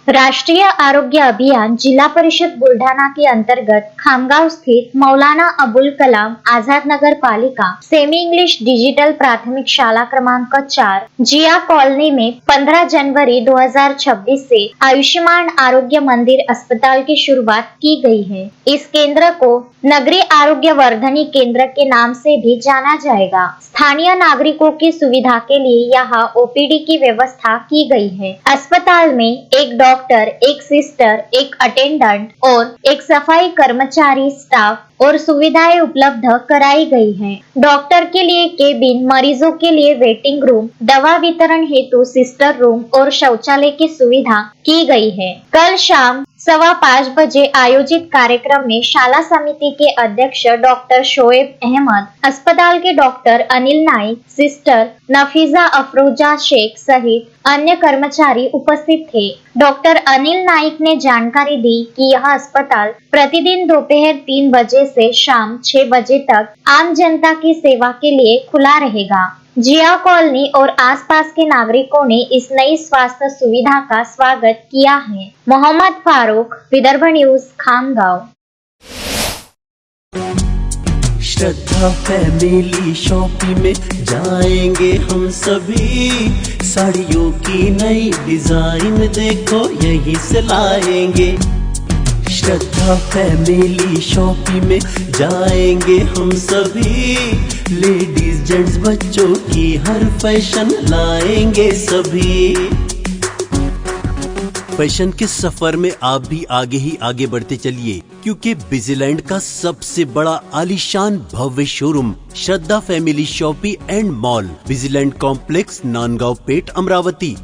राष्ट्रीय आरोग्य अभियान जिला परिषद बुलढाणा के अंतर्गत खामगांव स्थित मौलाना अबुल कलाम आजाद नगर पालिका सेमी इंग्लिश डिजिटल प्राथमिक शाला क्रमांक 4 जिया कॉलोनी में 15 जनवरी 2026 से आयुष्मान आरोग्य मंदिर अस्पताल की शुरुआत की गई है। इस केंद्र को नगरीय आरोग्य वर्धनी केंद्र के नाम से भी जाना जाएगा। स्थानीय नागरिकों की सुविधा के लिए यहाँ ओपीडी की व्यवस्था की गई है। अस्पताल में एक डॉक्टर, एक सिस्टर, एक अटेंडेंट और एक सफाई कर्मचारी स्टाफ और सुविधाएं उपलब्ध कराई गई हैं। डॉक्टर के लिए केबिन, मरीजों के लिए वेटिंग रूम, दवा वितरण हेतु सिस्टर रूम और शौचालय की सुविधा की गई है। कल शाम 5:15 बजे आयोजित कार्यक्रम में शाला समिति के अध्यक्ष डॉक्टर शोएब अहमद, अस्पताल के डॉक्टर अनिल नाइक, सिस्टर नफीजा अफरोजा शेख सहित अन्य कर्मचारी उपस्थित थे। डॉक्टर अनिल नाइक ने जानकारी दी कि यह अस्पताल प्रतिदिन दोपहर 3 बजे से शाम 6 बजे तक आम जनता की सेवा के लिए खुला रहेगा। जिया कॉलोनी और आसपास के नागरिकों ने इस नई स्वास्थ्य सुविधा का स्वागत किया है। मोहम्मद फारूक, विदर्भ न्यूज, खामगांव। श्रद्धा फैमिली शॉपिंग में जाएंगे हम सभी, साड़ियों की नई डिजाइन देखो यहीं से लाएंगे। श्रद्धा फैमिली शॉपिंग में जाएंगे हम सभी, लेडीज जेंट्स बच्चों की हर फैशन लाएंगे सभी। फैशन के सफर में आप भी आगे ही आगे बढ़ते चलिए, क्योंकि बिजीलैंड का सबसे बड़ा आलीशान भव्य showroom Shraddha family shopping and mall, Busyland complex, Nandgaon Peth, Amravati.